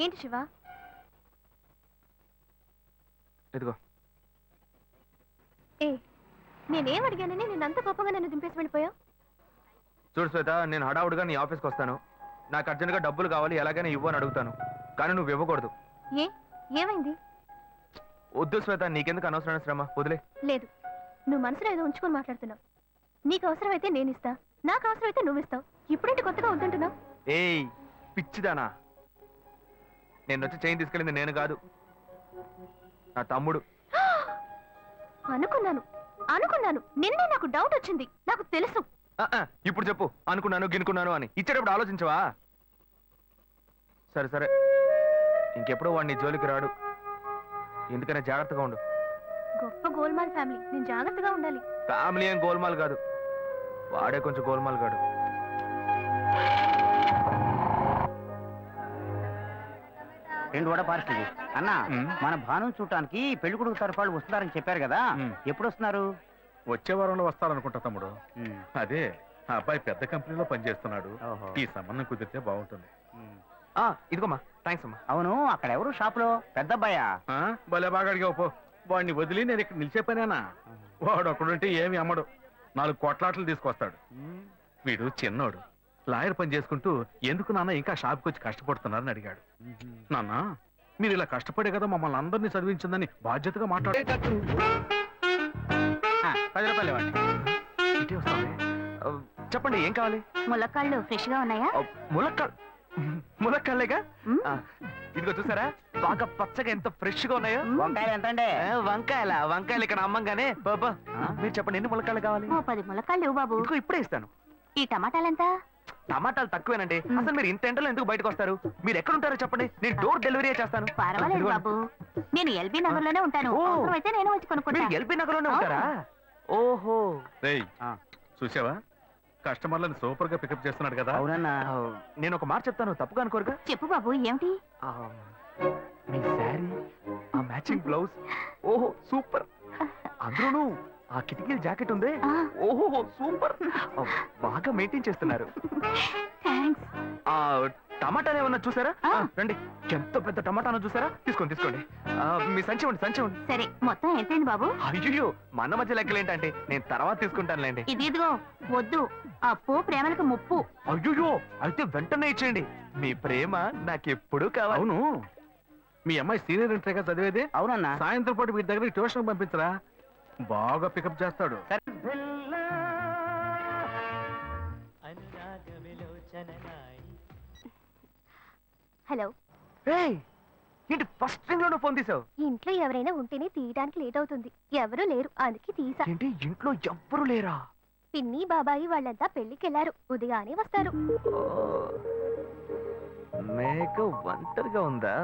ఏంటి శివ? ఇదిగో. ఏ నేనేం అడిగానని నేనంత కోపంగా నన్ను దింపేసి వెళ్ళిపోయావు? చూడు శ్వేత, నేను హడావుడిగా నీ ఆఫీస్కి వస్తాను. నాకు అర్జెంట్గా డబ్బులు కావాలి, ఎలాగైనా ఇవ్వు అని అడుగుతాను. కానీ నువ్వు ఇవ్వకూడదు. ఏమైంది? వద్దు శ్వేత, నీకెందుకు అనవసరమైన శ్రమ, వదిలే. లేదు, నువ్వు మనసులో ఏదో ఉంచుకొని మాట్లాడుతున్నావు. నీకు అవసరమైతే నేను ఇస్తా, నాకు అవసరమైతే నువ్వు ఇస్తావు. ఇప్పుడేంటి కొత్తగా వద్దంటున్నావు? ఏయ్ పిచ్చిదానా, నేను వచ్చి చైన్ తీసుకెళ్ళింది నేను కాదు, నా తమ్ముడు. అనుకున్నాను నిన్నే నాకు డౌట్ వచ్చింది. నాకు తెలుసు. ఇప్పుడు చెప్పు, అనుకున్నాను గినుకున్నాను అని ఇచ్చేటప్పుడు ఆలోచించవా? సరే సరే, ఇంకెప్పుడు వాడిని జోలికి రాడు, ఎందుకనే జాగ్రత్తగా ఉండు. గొప్ప గోల్మాల్ ఫ్యామిలీ, నేను జాగ్రత్తగా ఉండాలి. ఫ్యామిలీ ఏం గోల్మాల్ కాదు, వాడే కొంచెం గోల్మాల్ కాడు. రెండు వడ పార్సల్ అన్న. మన భాను చూడటానికి పెళ్లి కొడుకు తరఫు వాళ్ళు వస్తున్నారని చెప్పారు కదా, ఎప్పుడు వస్తున్నారు? వచ్చే వారంలో వస్తారనుకుంటా తమ్ముడు. అదే ఆ అబ్బాయి పెద్ద కంపెనీలో పనిచేస్తున్నాడు, ఈ సంబంధం కుదిరితే బాగుంటుంది. ఇదిగోమ్మా, థ్యాంక్స్ అమ్మా. అవును, అక్కడ ఎవరు షాప్ లో? పెద్ద అబ్బాయా? భలే బాగా అడిగావు పో. వాడిని వదిలి నేను ఇక్కడ నిలిచే పనేనా? వాడు ఒకడుంటే ఏమి అమ్మడు, 4 కోట్లాట్లు తీసుకొస్తాడు. వీడు చిన్నోడు, లాయర్ పని చేసుకుంటూ ఎందుకు నాన్న ఇంకా షాప్కి వచ్చి కష్టపడుతున్నారని అడిగాడు. నాన్న, మీరు ఇలా కష్టపడే కదా మమ్మల్ని అందరినీ చదివించిందని బాధ్యతగా మాట్లాడే. 10 రూపాయలు ఇవ్వండి. చెప్పండి, ఏం కావాలి? ములక్కాళ్ళు ఫ్రెష్ గా ఉన్నాయా? ములక్కాళ్ళేగా. ఇదిగో చూసారా, బాగా పచ్చగా ఎంత ఫ్రెష్ గా ఉన్నాయో. వంకాయలు ఎంత అండి? వంకాయలు ఇక్కడ అమ్మంగానే. బాబా మీరు చెప్పండి, ఎన్ని ములక్కాళ్ళు కావాలి? 10 ములక్కాళ్ళు ఇవ్వు బాబు. ఇప్పుడే ఇస్తాను. ఈ టమాటాలు ఎంత? టమాటాలు తక్కువేనండి. అసలు మీరు ఇంత ఎండలో ఎందుకు బయటకు వస్తారు? మీరు ఎక్కడ ఉంటారో చెప్పండి, నేను డోర్ డెలివరీ చేస్తాను. పర్వాలేదు బాబు, నేను ఎల్బీ నగర్ లోనే ఉంటాను. అయితే నేను వచ్చి కొనుక్కుంటా. ఎల్బీ నగర్ లోనే ఉంటారా? ఓహో. చూసావా, కస్టమర్లను సూపర్ గా పికప్ చేస్తున్నాడు కదా. అవునన్నా, నేను ఒక మాట చెప్తాను, తప్పుగా అనుకోరుగా? చెప్పు బాబు, ఏమిటి? మీ శారీ, ఆ మ్యాచింగ్ బ్లౌజ్, ఓహో సూపర్. అందులోనూ ఆ కిటికీల జాకెట్ ఉంది, ఓహో సూపర్. బాగా మెయింటైన్ చేస్తున్నారు. టమాటాలు ఏమన్నా చూసారా? రండి, ఎంత పెద్ద టమాటాను చూసారా? తీసుకోండి. మీ సంచి ఉండి. సరే, మొత్తం ఎంతైంది బాబు? అయ్యో, మన మధ్య లెక్కలు ఏంటంటే నేను తర్వాత తీసుకుంటానులేండి. ఇదిగో వద్దు, అప్పు ప్రేమలకు ముప్పు. అయ్యో, అయితే వెంటనే ఇచ్చేయండి. మీ ప్రేమ నాకెప్పుడు కావాలి. అవును, మీ అమ్మాయి సీనియర్ ఇంటర్గా చదివేది. అవునన్నా, సాయంత్రం పాటు వీటి దగ్గర ట్యూషన్ పంపించరా, బాగా పికప్ చేస్తాడు. హలో. ఏంటి ఫస్ట్ థింగ్ లో ఫోన్ తీసావు? ఇంట్లో ఎవరైనా ఉంటేనే తీయడానికి లేట్ అవుతుంది. ఎవరూ లేరు, అందుకే తీసా. ఏంటి ఇంట్లో ఎవ్వరు లేరా? పిన్ని బాబాయి వాళ్ళంతా పెళ్లికి వెళ్లారు, ఉదయానే వస్తారు. మేక ఒంటరిగా ఉందా?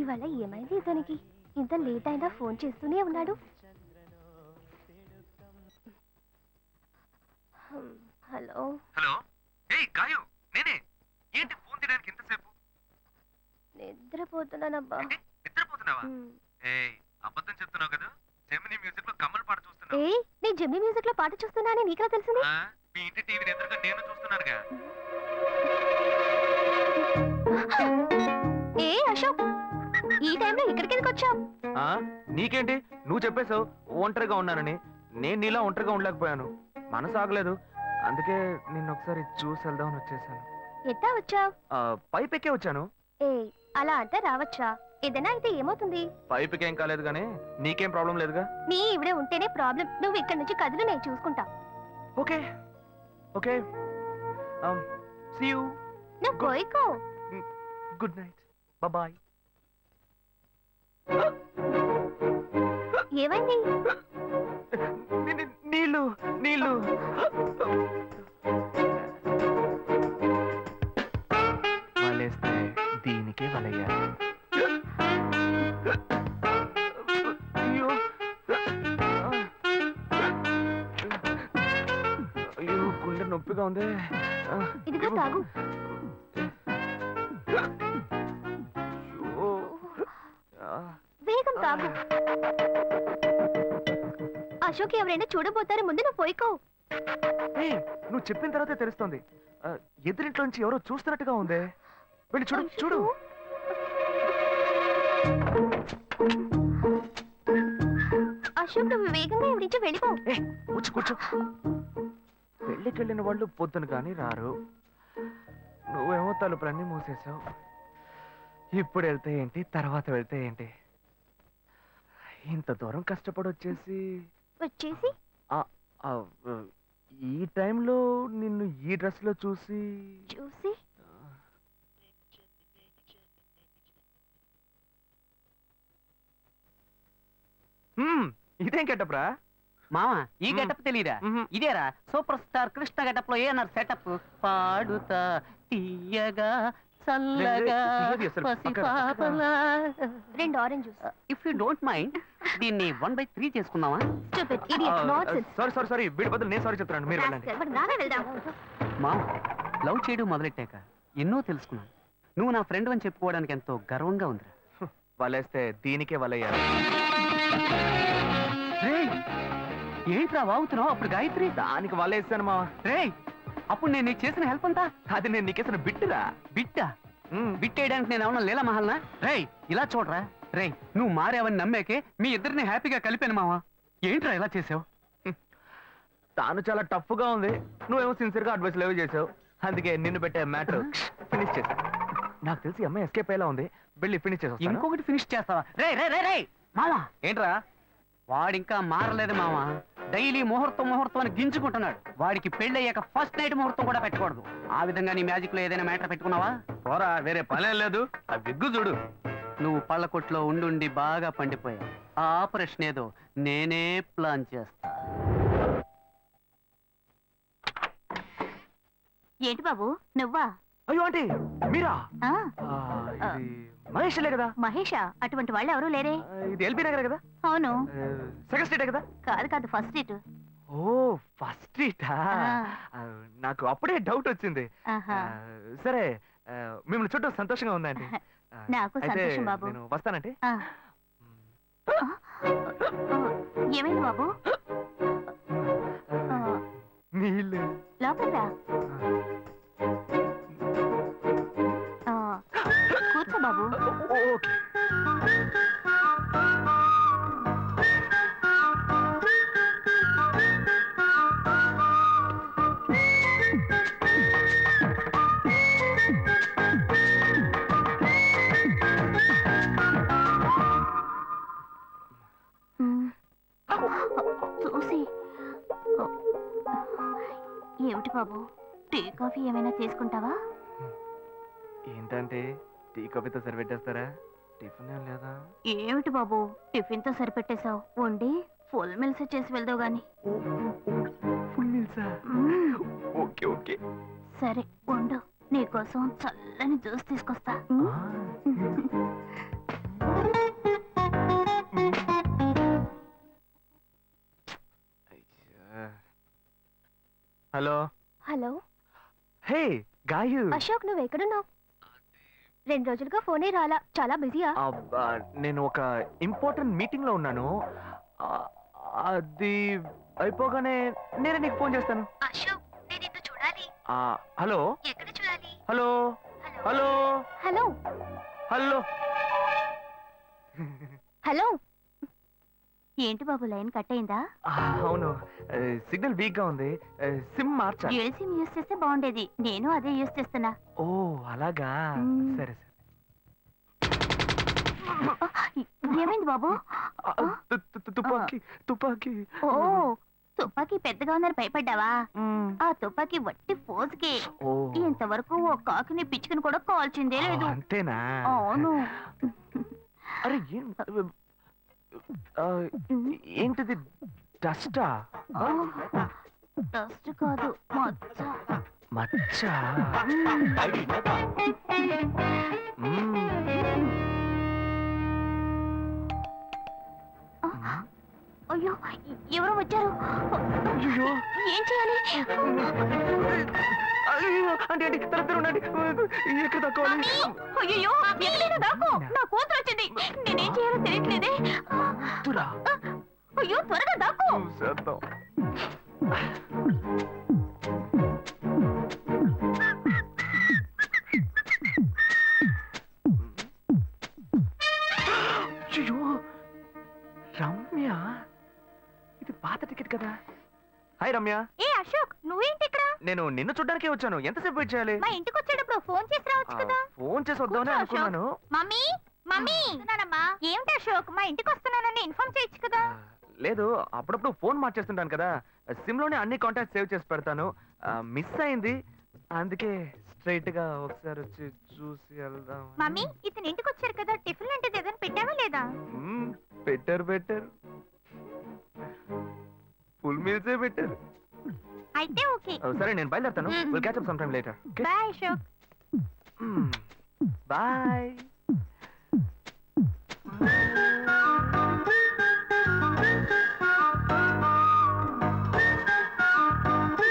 ఇవాళ ఏమైంది ఇతనికి? ఇంత లేట్ అయినా ఫోన్ చేస్తూనే ఉన్నాడు. హలో. గాయు, నేనే. ఏంటి ఫోన్ తీయడానికి ఎంతసేపు? నిద్రపోతున్నానబ్బా. నిద్రపోతున్నావా? అబద్ధం చెప్తున్నావు కదా. జెమినీ మ్యూజిక్ లో కమల్ పాట చూస్తున్నా. నేను జెమినీ మ్యూజిక్ లో పాట చూస్తున్నా అని నీకెలా తెలిసింది? మీ ఇంటి టీవీని ఎదురుగా నేను చూస్తున్నానుగా. అశోక్, ఈ టైంలో ఇక్కడికి ఎందుకు వచ్చావు? నీకేంటి, నువ్వు చెప్పేశావు ఒంటరిగా ఉన్నానని. నేను నీలా ఒంటరిగా ఉండలేకపోయాను, మనసు ఆగలేదు. అందుకే నిన్ను ఒకసారి చూసి వెళ్దామని వచ్చేసాను. ఎట్టా వచ్చావు? పైపెక్కే వచ్చాను. అలా అంటే రావచ్చా? ఏదైనా అయితే ఏమవుతుంది? పైపుకేం కాలేదు కానీ నీకేం ప్రాబ్లం లేదుగా. నీ ఇవిడే ఉంటేనే ప్రాబ్లం. నువ్వు ఇక్కడ నుంచి కదులు, నేను చూసుకుంటా. Okay okay, see you. నువ్వు కోయికో. Good night, bye. ఏమైంది? నీళ్ళు. వలేస్తే దీనికే వలయ్యాలి. అయ్యో గుండె నొప్పిగా ఉంది. ఇదిగో తాగు. వేగం తాగు. అశోక్ ఎవరైనా చూడబోతారు, ముందు నువ్వు పోయికో. ఏయ్, నువ్వు చెప్పిన తర్వాతే తెలుస్తోంది. ఎదురింట్లో నుంచి ఎవరో చూస్తున్నట్టుగా ఉందే. వెళ్ళి చూడు చూడు. అశోక్ నువ్వు వేగంగా ఇవి నుంచి వెళ్ళిపో. కూర్చో కూర్చో. పెళ్ళికి వెళ్ళిన వాళ్ళు పొద్దున కానీ రారు. నువ్వేమో తలుపులన్నీ మూసేసావు. ఇప్పుడు వెళ్తే ఏంటి, తర్వాత వెళ్తే ఏంటి? ఇంత దూరం కష్టపడి వచ్చేసి ఆ, ఆ, ఈ టైంలో నిన్ను ఈ డ్రెస్ లో చూసి చూసి ఇదేం గెటప్రా? మామ ఈ గెటప్ తెలియదా? ఇదేరా సూపర్ స్టార్ కృష్ణ గెటప్ లో ఏమన్నారు సెటప్? పాడుతా తీయగా చల్లగా పసిపాపలా. 2 orange juice. If you don't mind దీన్ని 1/3 చేసుకుందామా? Stupid idiot, nonsense. సారీ వీడి బదులు నేను సారీ చెప్తాను. మీరు వెళ్ళండి. Rascal, మరి నానే వెళ్దాం. మామ లవ్ చేయడం మొదలెట్టాక ఎన్నో తెలుసుకున్నాను. నువ్వు నా ఫ్రెండ్ అని చెప్పుకోవడానికి ఎంతో గర్వంగా ఉందిరా. వలేస్తే దీనికే వలయ్యారు. రేయ్ ఏంట్రా వాగుతున్నావు? అప్పుడు గాయత్రి దానికి వలేస్తాను మా. రేయ్ అప్పుడు నేను నీకు చేసిన హెల్ప్ అంతా అది నేను నీకేసిన బిట్టురా. బిట్టా? బిట్టేయడానికి నేను ఏమన్నా లీలా మహల్నా? రేయ్ ఇలా చూడరా. రేయ్ నువ్వు మారావని నమ్మేకే మీ ఇద్దరిని హ్యాపీగా కలిపాను మావా. ఏంట్రా ఇలా చేసావు? తాను చాలా టఫ్ గా ఉంది, నువ్వేమో సిన్సియర్ గా అడ్వైస్ లేవు చేసావు. అందుకే నిన్ను పెట్టే మ్యాటర్ ఫినిష్ చేసా. నాకు తెలిసి అమ్మాయి ఎస్కేప్ అయ్యేలా ఉంది. వెళ్ళి ఫినిష్ చేసా. ఇంకొకటి ఫినిష్ చేస్తావా? రే రే రే రే మావా ఏంట్రా? వాడింకా మారలేదు మావా. డైలీ ముహూర్తం అని గింజుకుంటున్నాడు. వాడికి పెళ్ళయ్యాక ఫస్ట్ నైట్ ముహూర్తం కూడా పెట్టకూడదు. ఆ విధంగా నీ మ్యాజిక్ లో ఏదైనా మ్యాటర్ పెట్టుకున్నావా? పోరా, వేరే పనేం లేదు. ఆ విగ్గు చూడు. నువ్వు పళ్ళ కొట్లో ఉండి బాగా పండిపోయావు. ఆ ఆపరేషన్ ఏదో నేనే ప్లాన్ చేస్తా. ఏంటి బాబు నువ్వా? అయ్యో ఆంటీ మీరా? ఆ, ఇది మహేష్లే కదా? మహేషా? అటువంటి వాళ్ళు ఎవరూ లేరే. ఇది ఎల్బీ నగర్ కదా? అవును. సెకండ్ స్ట్రీటే కదా? కాదు ఫస్ట్ సీట్. ఓ ఫస్ట్ స్ట్రీటా? నాకు అప్పుడే డౌట్ వచ్చింది. సరే, మిమ్మల్ని చుట్టూ సంతోషంగా ఉందండి. నాకు సంతోషం బాబు. నేను వస్తానంటే. ఏమైంది బాబు? నీళ్ళు లోపలికి రా. కూర్చో బాబు. ఓకే. చూసి ఏమిటి బాబు, టీ కాఫీ ఏమైనా తీసుకుంటావా? ఏంటంటే టీ కాఫీతో సరిపెట్టేస్తారా? టిఫిన్ ఏం లేదా? ఏమిటి బాబు టిఫిన్ తో సరిపెట్టేశావు? వండి ఫుల్ మిల్స్ చేసి వెళ్దావు గాని. ఫుల్ మీల్సా? Okay okay. సరే వండు, నీకోసం చల్లని జ్యూస్ తీసుకొస్తా. Hello hello. Hey Gayu. Ashok నువ్వు ఎక్కడున్నావు? 2 రోజులుగా ఫోనే రాలా, చాలా బిజీయా? నేను ఒక ఇంపార్టెంట్ మీటింగ్ లో ఉన్నాను. అది అయిపోగానే నేనే నీకు ఫోన్ చేస్తాను. అశోక్ నేను నిన్ను చూడాలి. హలో. ఎక్కడ చూడాలి? Hello hello hello hello hello. ఏంటి బాబు లైన్ కట్ అయిందా? అవును, సిగ్నల్ వీక్ గా ఉంది. సిమ్ మార్చా. డ్యూయల్ సిమ్ యూస్ చేస్తే బాగుండేది. నేను అదే యూస్ చేస్తున్నా. ఓ అలాగా. సరే సరే. ఏమైంది బాబు? తుపాకీ తుపాకీ. ఓ తుపాకీ పెద్దగా ఉందని భయపడ్డావా? ఆ తుపాకీ వట్టి ఫోజుకే. ఇంతవరకు ఓ కాకిని పిచ్చుకుని కూడా కాల్చిందే లేదు. అంతేనా? అవును. అరే ఏంటిది? డస్టా? డస్ట్ కాదు, మచ్చ. మచ్చ? అయ్యో ఎవరో వచ్చారు. ఏం చేయాలి? అంటే ఉండండి. ఎక్కడ తక్కువాలి? అయ్యో ఎక్కడైనా దాకో. నా కూతురు వచ్చింది. నేనేం చేయాలో తెలియట్లేదే. అయ్యో త్వరగా దాకు. చూసేద్దాం. అయ్యో, రమ్య, ఇది పాత టికెట్ కదా. హాయ్ రమ్య. ఏ అశోక్, నువ్వేంటి ఇక్కడ? నేను నిన్ను చూడ్డానికే వచ్చాను. ఎంతసేపు వెయిట్ చేయాలి? మా ఇంటికి వచ్చేటప్పుడు ఫోన్ చేసి రావచ్చు కదా. ఫోన్ చేసి వద్దామని కూర్చో, అనుకున్నాను. మమ్మీ మమ్మీ ఏమిటి అశోక్, మా ఇంటికి వస్తున్నానని ఇన్ఫార్మ్ చేయొచ్చు కదా. లేదు, అప్పుడప్పుడు ఫోన్ మార్చేస్తుంటాను కదా. సిమ్ లోనే అన్ని కాంటాక్ట్ సేవ్ చేసి పెడతాను. మిస్ అయింది, అందుకే స్ట్రైట్ గా ఒకసారి వచ్చి చూసి వెళ్దాం. మమ్మీ ఇతను ఇంటికి వచ్చారు కదా, టిఫిన్ లాంటిది ఏదైనా పెట్టావా లేదా? బెటర్ బెటర్, ఫుల్ మీల్సే బెటర్. అయితే ఓకే. సరే నేను బయలుదేరుతాను. Will catch up some time later. Bye Ashok. Bye.